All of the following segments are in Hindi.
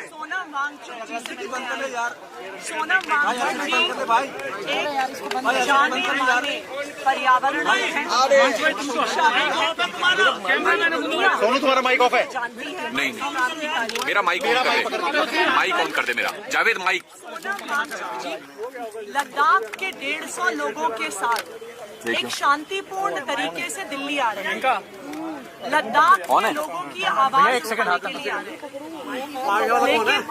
सोनम वांगचुक जी से मिलने यार। सोनम वांगचुक जी एक जाने माने पर्यावरणविद हैं। सोनू तुम्हारा माइक ऑफ है? नहीं, मेरा माइक ऑन कर दे, माइक ऑन कर दे मेरा। जावेद माइक। सोनम वांगचुक जी लद्दाख के 150 लोगों के साथ एक शांतिपूर्ण तरीके से दिल्ली आ रहे हैं। लद्दाख के लोगों की आवाज उठाने के लिए आ रहे हैं। लेकिन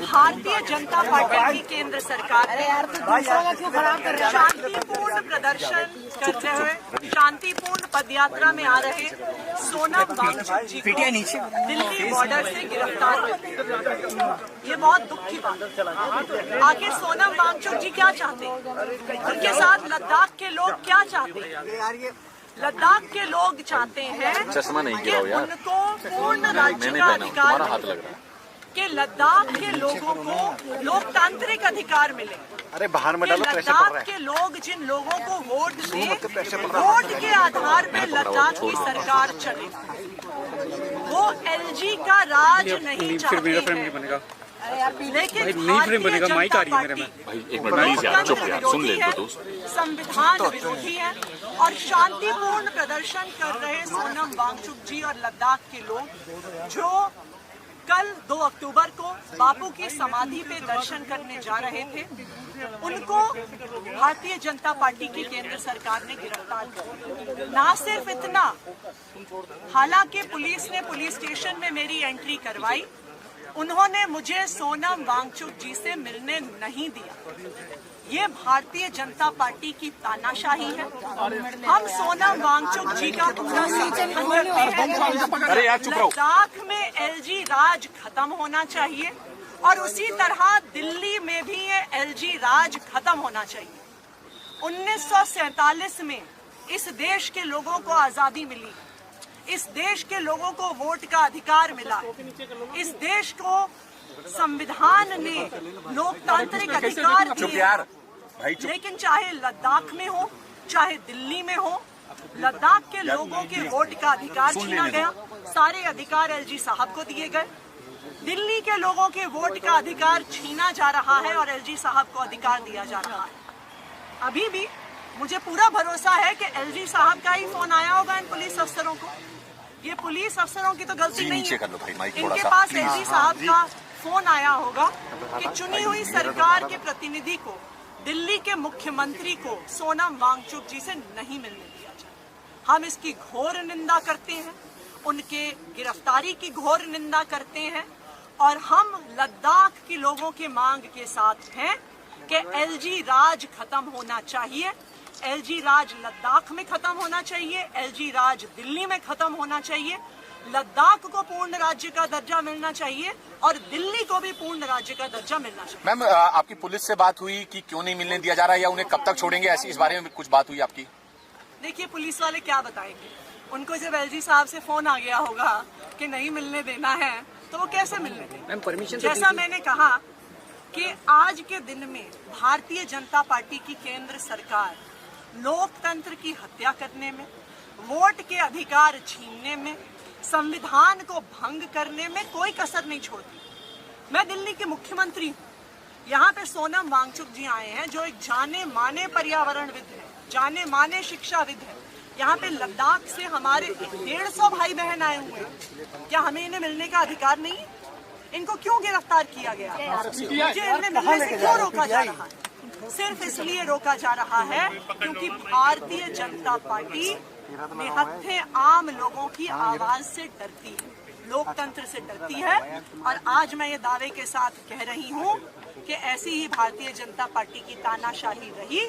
भारतीय जनता पार्टी की केंद्र सरकार शांतिपूर्ण प्रदर्शन करते हुए शांतिपूर्ण पदयात्रा में आ रहे सोनम वांगचुक जी को दिल्ली बॉर्डर से गिरफ्तार कर दिया। ये बहुत दुख की बात है। आखिर सोनम वांगचुक जी क्या चाहते हैं? उनके साथ लद्दाख के लोग क्या चाहते हैं? लद्दाख के लोग चाहते हैं कि उनको पूर्ण राज्य का अधिकार मिले, कि लद्दाख के लोगों को लोकतांत्रिक अधिकार मिले। अरे बाहर में डालो, लद्दाख के लोग जिन लोगों को वोट दें, वोट के आधार पर लद्दाख की सरकार चले। वो एलजी का राज नहीं चाहते हैं। लेकिन संविधान विरोधी है और शांतिपूर्ण प्रदर्शन कर रहे सोनम वांगचुक जी और लद्दाख के लोग जो कल 2 अक्टूबर को बापू की समाधि पे दर्शन करने जा रहे थे, उनको भारतीय जनता पार्टी की केंद्र सरकार ने गिरफ्तार किया। ना सिर्फ इतना, हालांकि पुलिस ने पुलिस स्टेशन में मेरी एंट्री करवाई, उन्होंने मुझे सोनम वांगचुक जी से मिलने नहीं दिया। ये भारतीय जनता पार्टी की तानाशाही है। हम सोनम वांगचुक जी का पूरा समर्थन करते हैं। लद्दाख में एलजी राज खत्म होना चाहिए और उसी तरह दिल्ली में भी ये एलजी राज खत्म होना चाहिए। 1947 में इस देश के लोगों को आजादी मिली, इस देश के लोगों को वोट का अधिकार मिला, इस देश को संविधान ने लोकतांत्रिक अधिकार दिए। लेकिन चाहे लद्दाख में हो, चाहे दिल्ली में हो, लद्दाख के लोगों के वोट का अधिकार छीना गया, सारे अधिकार एलजी साहब को दिए गए। दिल्ली के लोगों के वोट का अधिकार छीना जा रहा है और एलजी साहब को अधिकार दिया जा रहा है। अभी भी मुझे पूरा भरोसा है कि एलजी साहब का ही फोन आया होगा इन पुलिस अफसरों को। ये पुलिस अफसरों की तो गलती नहीं है, इनके पास एलजी साहब का फोन आया होगा कि चुनी हुई सरकार के प्रतिनिधि को, दिल्ली के मुख्यमंत्री को सोनम वांगचुक जी से नहीं मिलने दिया जाए। हम इसकी घोर निंदा करते हैं, उनके गिरफ्तारी की घोर निंदा करते हैं और हम लद्दाख के लोगों की मांग के साथ हैं कि एलजी राज खत्म होना चाहिए। एलजी राज लद्दाख में खत्म होना चाहिए, एलजी राज दिल्ली में खत्म होना चाहिए। लद्दाख को पूर्ण राज्य का दर्जा मिलना चाहिए और दिल्ली को भी पूर्ण राज्य का दर्जा मिलना चाहिए। मैम, आपकी पुलिस से बात हुई कि क्यों नहीं मिलने दिया जा रहा है या उन्हें कब तक छोड़ेंगे, ऐसी इस बारे में कुछ बात हुई आपकी? देखिए, पुलिस वाले क्या बताएंगे? उनको जब एलजी साहब से फोन आ गया होगा कि नहीं मिलने देना है तो वो कैसे मिलने देंगे? परमिशन जैसा मैंने कहा कि आज के दिन में भारतीय जनता पार्टी की केंद्र सरकार लोकतंत्र की हत्या करने में, वोट के अधिकार छीनने में, संविधान को भंग करने में कोई कसर नहीं छोड़ती। मैं दिल्ली के मुख्यमंत्री हूँ, यहाँ पे सोनम वांगचुक जी आए हैं जो एक जाने माने पर्यावरणविद हैं, जाने माने शिक्षाविद हैं। यहाँ पे लद्दाख से हमारे 150 भाई बहन आए हुए हैं। क्या हमें इन्हें मिलने का अधिकार नहीं? इनको क्यों गिरफ्तार किया गया? मुझे इन्हें मिलने से क्यों रोका जा रहा है? सिर्फ इसलिए रोका जा रहा है क्योंकि भारतीय जनता पार्टी निहत्थे आम लोगों की आवाज से डरती है, लोकतंत्र से डरती है। और आज मैं ये दावे के साथ कह रही हूँ कि ऐसी ही भारतीय जनता पार्टी की तानाशाही रही।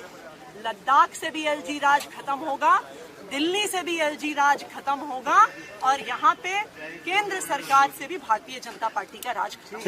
लद्दाख से भी एलजी राज खत्म होगा, दिल्ली से भी एलजी राज खत्म होगा और यहाँ पे केंद्र सरकार से भी भारतीय जनता पार्टी का राज खत्म होगा।